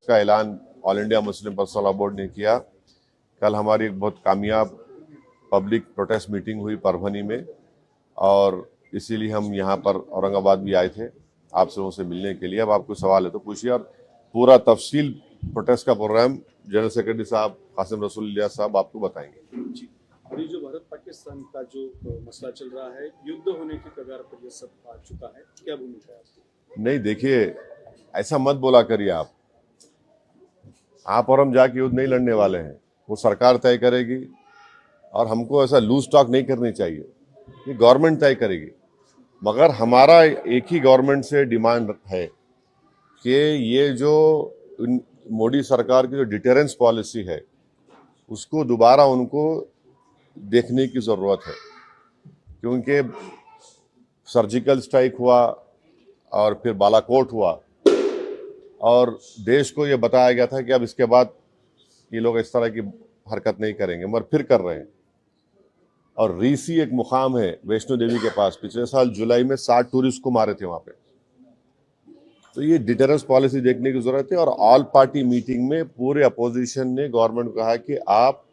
का ऐलान all India Muslim personal law board ने किया। कल हमारी एक बहुत कामयाब पब्लिक प्रोटेस्ट मीटिंग हुई परभनी में, और इसीलिए हम यहाँ पर औरंगाबाद भी आए थे आप सबों से मिलने के लिए। अब आपको सवाल है तो पूछिए, और पूरा तफसील प्रोटेस्ट का प्रोग्राम जनरल सेक्रेटरी साहब कासिम रसूलुल्लाह साहब आपको बताएंगे। जी, और ये जो भारत पाकिस्तान का जो मसला चल रहा है, युद्ध होने की कगार पर ये सब आ चुका है, क्या भूमिका है आपकी? नहीं, देखिए, ऐसा मत बोला करिए। आप और हम जाके युद्ध नहीं लड़ने वाले हैं, वो सरकार तय करेगी, और हमको ऐसा लूज टॉक नहीं करनी चाहिए, ये गवर्नमेंट तय करेगी। मगर हमारा एक ही गवर्नमेंट से डिमांड है कि ये जो मोदी सरकार की जो डिटेरेंस पॉलिसी है उसको दोबारा उनको देखने की ज़रूरत है, क्योंकि सर्जिकल स्ट्राइक हुआ और फिर बालाकोट हुआ, और देश को ये बताया गया था कि अब इसके बाद ये लोग इस तरह की हरकत नहीं करेंगे, मगर फिर कर रहे हैं। और रीसी एक मुकाम है वैष्णो देवी के पास, पिछले साल जुलाई में 60 टूरिस्ट को मारे थे वहां पे। तो ये डिटेरेंस पॉलिसी देखने की जरूरत है। और ऑल पार्टी मीटिंग में पूरे अपोजिशन ने गवर्नमेंट को कहा कि आप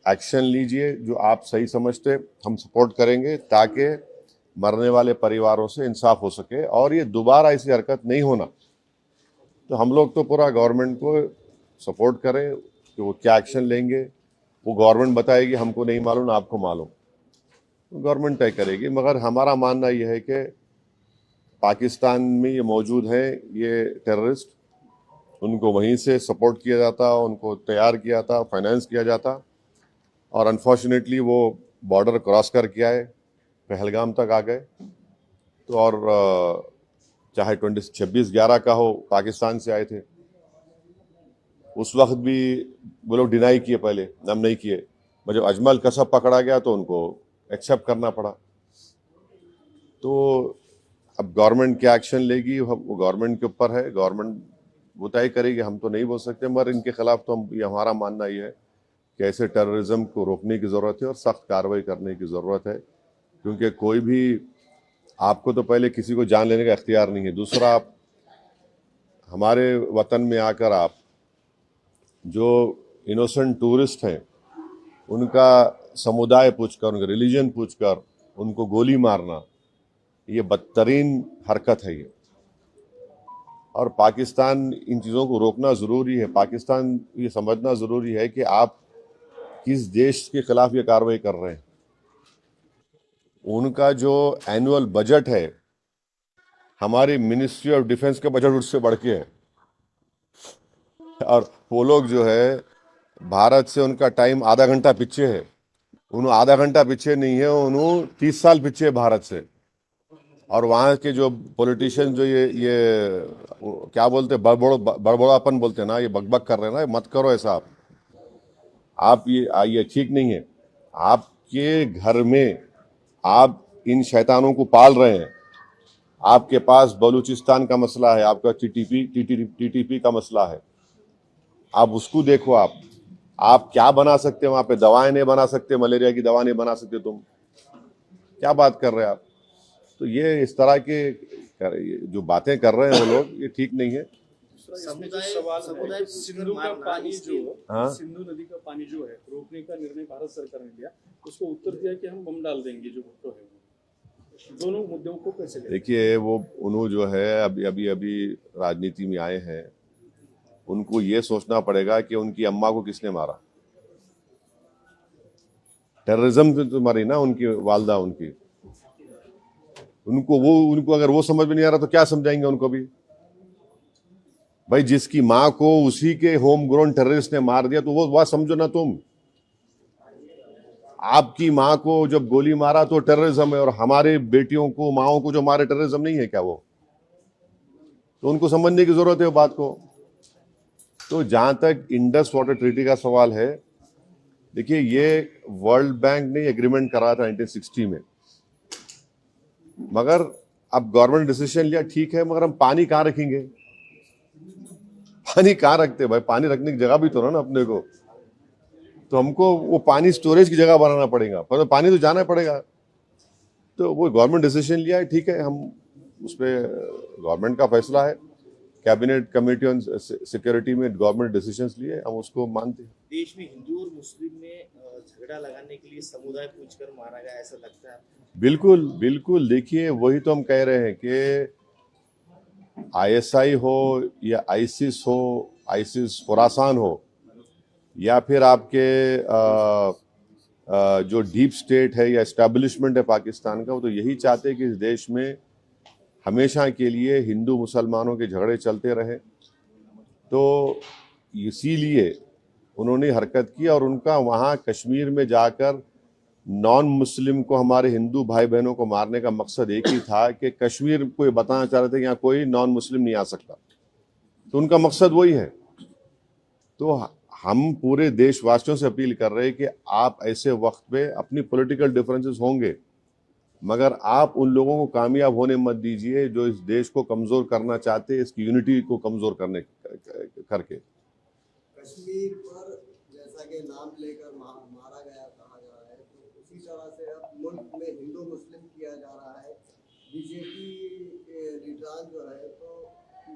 एक्शन लीजिए, जो आप सही समझते हम सपोर्ट करेंगे, ताकि मरने वाले परिवारों से इंसाफ हो सके और ये दोबारा ऐसी हरकत नहीं होना। तो हम लोग तो पूरा गवर्नमेंट को सपोर्ट करें कि वो क्या एक्शन लेंगे, वो गवर्नमेंट बताएगी, हमको नहीं मालूम, आपको मालूम, तो गवर्नमेंट तय करेगी। मगर हमारा मानना यह है कि पाकिस्तान में ये मौजूद है, ये टेररिस्ट, उनको वहीं से सपोर्ट किया जाता, उनको तैयार किया था, फाइनेंस किया जाता, और अनफॉर्चुनेटली वो बॉर्डर क्रॉस करके आए, पहलगाम तक आ गए। तो और चाहे 26/11 का हो, पाकिस्तान से आए थे, उस वक्त भी वो लोग डिनाई किए, पहले हम नहीं किए। जब अजमल कसब पकड़ा गया तो उनको एक्सेप्ट करना पड़ा। तो अब गवर्नमेंट क्या एक्शन लेगी वो गवर्नमेंट के ऊपर है, गवर्नमेंट वो तय करेगी, हम तो नहीं बोल सकते। मगर इनके खिलाफ तो हमारा मानना ये है कि ऐसे टेररिज्म को रोकने की ज़रूरत है और सख्त कार्रवाई करने की ज़रूरत है, क्योंकि कोई भी, आपको तो पहले किसी को जान लेने का इख्तियार नहीं है, दूसरा आप हमारे वतन में आकर आप जो इनोसेंट टूरिस्ट हैं उनका समुदाय पूछकर, उनका रिलीजन पूछकर उनको गोली मारना, ये बदतरीन हरकत है ये। और पाकिस्तान इन चीज़ों को रोकना ज़रूरी है। पाकिस्तान ये समझना ज़रूरी है कि आप किस देश के खिलाफ ये कार्रवाई कर रहे हैं। उनका जो एनुअल बजट है, हमारी मिनिस्ट्री ऑफ डिफेंस का बजट उससे बढ़ के है। और वो लोग जो है, भारत से उनका टाइम आधा घंटा पीछे है। उन्होंने आधा घंटा पीछे नहीं है, उन्होंने 30 साल पीछे है भारत से। और वहाँ के जो पॉलिटिशियन जो ये क्या बोलते हैं, बड़बड़ापन बोलते हैं ना, ये बकबक कर रहे हैं ना, मत करो ऐसा। आप ये ठीक नहीं है। आपके घर में आप इन शैतानों को पाल रहे हैं। आपके पास बलूचिस्तान का मसला है, आपका टीटीपी का मसला है, आप उसको देखो। आप क्या बना सकते हैं वहां पे? दवाएं नहीं बना सकते, मलेरिया की दवा नहीं बना सकते, तुम क्या बात कर रहे हैं आप? तो ये इस तरह के जो बातें कर रहे हैं वो लोग, ये ठीक नहीं है। सिंधु का पानी जो, हाँ, सिंधु नदी का पानी जो है रोकने का निर्णय भारत सरकार ने लिया, उसको उत्तर दिया कि हम बम डाल देंगे जो भुट्टो है। दोनों मुद्दों को कैसे देखिए, वो उन्होंने जो है अभी राजनीति में आए हैं, उनको ये सोचना पड़ेगा कि उनकी अम्मा को किसने मारा। टेररिज्म तो मारी ना उनकी वालदा, उनको अगर वो समझ में नहीं आ रहा तो क्या समझाएंगे उनको भी? भाई, जिसकी माँ को उसी के होम ग्रोन टेररिस्ट ने मार दिया, तो वो बात समझो ना तुम। आपकी माँ को जब गोली मारा तो टेररिज्म है, और हमारे बेटियों को, माओं को जो मारे, टेररिज्म नहीं है क्या वो? तो उनको समझने की जरूरत है वो बात को। तो जहां तक इंडस वाटर ट्रीटी का सवाल है, देखिए, ये वर्ल्ड बैंक ने एग्रीमेंट करा था 1960 में, मगर अब गवर्नमेंट डिसीजन लिया, ठीक है, मगर हम पानी कहाँ रखेंगे? पानी कहाँ रखते भाई? पानी रखने की जगह भी तो ना अपने को। तो हमको वो पानी स्टोरेज की जगह बनाना पड़ेगा, पर तो पानी तो जाना पड़ेगा। तो वो गवर्नमेंट डिसीजन लिया है, ठीक है, हम उस पर गवर्नमेंट का फैसला है कैबिनेट कमेटी ऑन सिक्योरिटी में गवर्नमेंट डिसीजंस लिए, हम उसको मानते हैं। देश में हिंदू और मुस्लिम में झगड़ा लगाने के लिए समुदाय पूछकर मारा गया, ऐसा लगता है? बिल्कुल बिल्कुल, देखिए वही तो हम कह रहे हैं कि आईएसआई हो या आईसिस हो, आईसिस खुरासान हो, या फिर आपके जो डीप स्टेट है या एस्टैब्लिशमेंट है पाकिस्तान का, वो तो यही चाहते हैं कि इस देश में हमेशा के लिए हिंदू मुसलमानों के झगड़े चलते रहे। तो इसीलिए उन्होंने हरकत की, और उनका वहाँ कश्मीर में जाकर नॉन मुस्लिम को, हमारे हिंदू भाई बहनों को मारने का मकसद एक ही था कि कश्मीर को ये बताना चाह रहे थे कि यहाँ कोई नॉन मुस्लिम नहीं आ सकता। तो उनका मकसद वही है। तो हम पूरे देशवासियों से अपील कर रहे हैं कि आप ऐसे वक्त पे, अपनी पॉलिटिकल डिफरेंसेस होंगे, मगर आप उन लोगों को कामयाब होने मत दीजिए जो इस देश को कमजोर करना चाहते हैं, इसकी यूनिटी को कमजोर करने करके। कश्मीर पर जैसा कि नाम लेकर मारा गया कहा जा रहा है, तो उसी तरह से अब मुल्क में हिंदू मुस्लिम किया जा रहा है। बीजेपी लीडरान जो है तो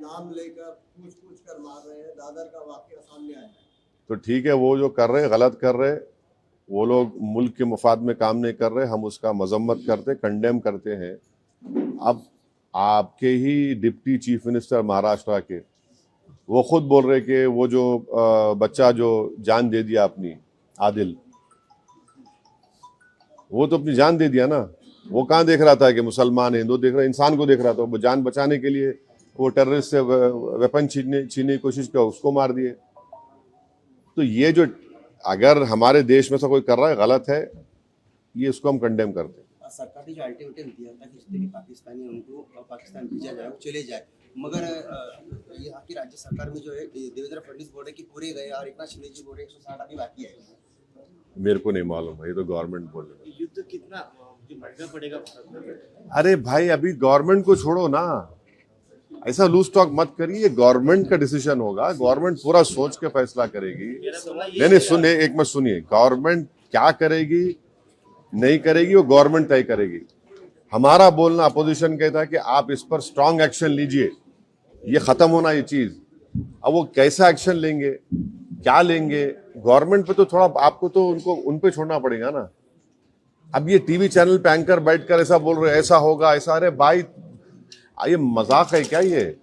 नाम लेकर पूछ कर मार रहे हैं। दादर का वाकया सामने आया है। तो ठीक है, वो जो कर रहे, गलत कर रहे, वो लोग मुल्क के मफाद में काम नहीं कर रहे, हम उसका मजम्मत करते, कंडेम करते हैं। अब आपके ही डिप्टी चीफ मिनिस्टर महाराष्ट्र के, वो खुद बोल रहे कि वो जो बच्चा जो जान दे दिया अपनी, आदिल, वो तो अपनी जान दे दिया ना। वो कहाँ देख रहा था कि मुसलमान हिंदू देख रहा, इंसान को देख रहा था। वो जान बचाने के लिए वो टेररिस्ट से वेपन छीनने की कोशिश किया, उसको मार दिए। तो ये जो अगर हमारे देश में से कोई कर रहा है, गलत है, ये इसको हम कंडेम करते हैं। सरकार ने जो अल्टीमेटम दिया था कि जितने भी पाकिस्तानी उनको पाकिस्तान भेजा जाए, वो चले जाए, मगर यहाँ की राज्य सरकार में जो है देवेंद्र फडणवीस बोल रहे कि पूरे गए, और एकनाथ शिंदे जी बोल रहे 160 अभी बाकी है। मेरे को नहीं मालूम है, ये तो गवर्नमेंट बोल रही है। युद्ध कितना महंगा पड़ेगा भारत में? अरे भाई, अभी गवर्नमेंट को छोड़ो ना, ऐसा लूज टॉक मत करिए। गवर्नमेंट का डिसीजन होगा, गवर्नमेंट पूरा सोच के फैसला करेगी। नहीं, सुनिए, एक मिनट सुनिए। गवर्नमेंट क्या करेगी नहीं करेगी वो गवर्नमेंट तय करेगी। हमारा बोलना, अपोजिशन कहता है कि आप इस पर स्ट्रांग एक्शन लीजिए, ये खत्म होना ये चीज। अब वो कैसा एक्शन लेंगे, क्या लेंगे, गवर्नमेंट पे तो थोड़ा आपको तो उन पे छोड़ना पड़ेगा ना। अब ये टीवी चैनल पे एंकर बैठकर ऐसा बोल रहे, ऐसा होगा ऐसा, अरे भाई ये मजाक है क्या? ये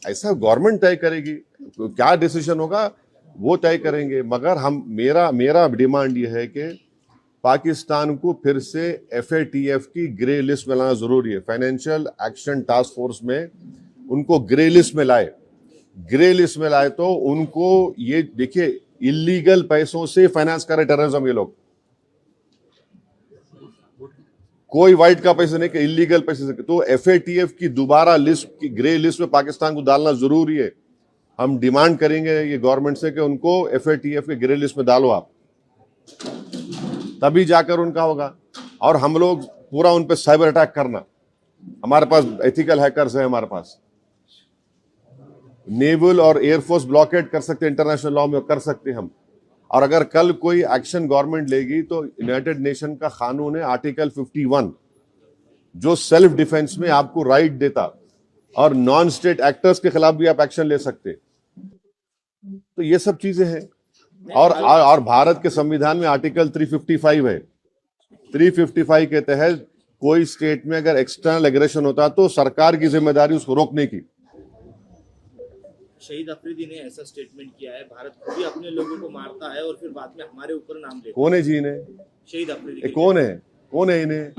ऐसा गवर्नमेंट तय करेगी, तो क्या डिसीजन होगा वो तय करेंगे। मगर हम मेरा डिमांड ये है कि पाकिस्तान को फिर से FATF की ग्रे लिस्ट में लाना जरूरी है। फाइनेंशियल एक्शन टास्क फोर्स में उनको ग्रे लिस्ट में लाए। ग्रे लिस्ट में लाए तो उनको ये देखिए, इलीगल पैसों से फाइनेंस करे टेररिज्म ये लोग। कोई वाइट का पैसे नहीं, कि इलीगल पैसे से। तो FATF की दोबारा लिस्ट की ग्रे लिस्ट में पाकिस्तान को डालना जरूरी है। हम डिमांड करेंगे ये गवर्नमेंट से कि उनको FATF के ग्रे लिस्ट में डालो आप, तभी जाकर उनका होगा। और हम लोग पूरा उन पे साइबर अटैक करना, हमारे पास एथिकल हैकर्स है, हमारे पास नेवल और एयरफोर्स ब्लॉकेट कर सकते हैं, इंटरनेशनल लॉ में कर सकते हैं हम। और अगर कल कोई एक्शन गवर्नमेंट लेगी तो यूनाइटेड नेशन का कानून है आर्टिकल 51, जो सेल्फ डिफेंस में आपको राइट देता, और नॉन स्टेट एक्टर्स के खिलाफ भी आप एक्शन ले सकते। तो ये सब चीजें हैं। और भारत के संविधान में आर्टिकल 355 है। 355 के तहत कोई स्टेट में अगर एक्सटर्नल एग्रेशन होता तो सरकार की जिम्मेदारी उसको रोकने की। शहीद अफरीदी ने ऐसा स्टेटमेंट किया है, भारत खुद ही अपने लोगों को मारता है और फिर बाद में हमारे ऊपर नाम लेता है। कौन है जी इन्हें? शहीद अफरीदी कौन है इन्हें?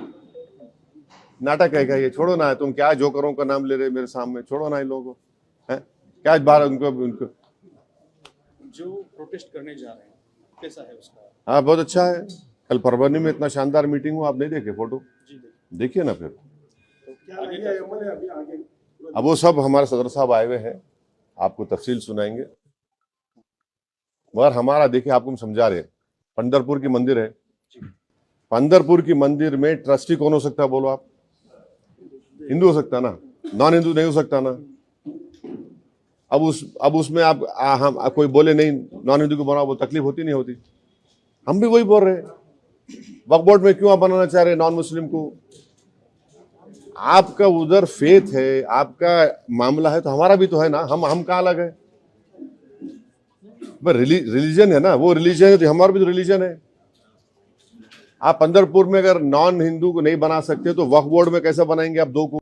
नाटक है क्या ये? छोड़ो ना, तुम क्या जोकरों का नाम ले रहे मेरे सामने? छोड़ो ना इन लोगों को, है क्या बार उनको जो प्रोटेस्ट करने जा रहे हैं कैसा है उसका? हाँ, बहुत अच्छा है। कल परभनी में इतना शानदार मीटिंग हुआ, आप नहीं देखे फोटो? जी देखिए ना फिर। तो क्या आगे अब वो सब हमारे सदर साहब आए हुए हैं, आपको तफसील सुनाएंगे। मगर हमारा देखिए, आपको हम समझा रहे हैं, पंढरपुर की मंदिर है, पंढरपुर की मंदिर में ट्रस्टी कौन हो सकता है बोलो आप? हिंदू हो सकता ना, नॉन हिंदू नहीं हो सकता ना। अब उसमें आप हम कोई बोले नहीं नॉन हिंदू को बनाओ, वो तकलीफ होती नहीं होती? हम भी वही बोल रहे हैं। वक्फ बोर्ड में क्यों आप बनाना चाह रहे हैं नॉन मुस्लिम को? आपका उधर फेथ है, आपका मामला है, तो हमारा भी तो है ना। हम कहाँ अलग है? रिलीजन है ना, वो रिलीजन है तो हमारा भी तो रिलीजन है। आप पंढरपुर में अगर नॉन हिंदू को नहीं बना सकते तो वक्फ बोर्ड में कैसे बनाएंगे आप 2 को?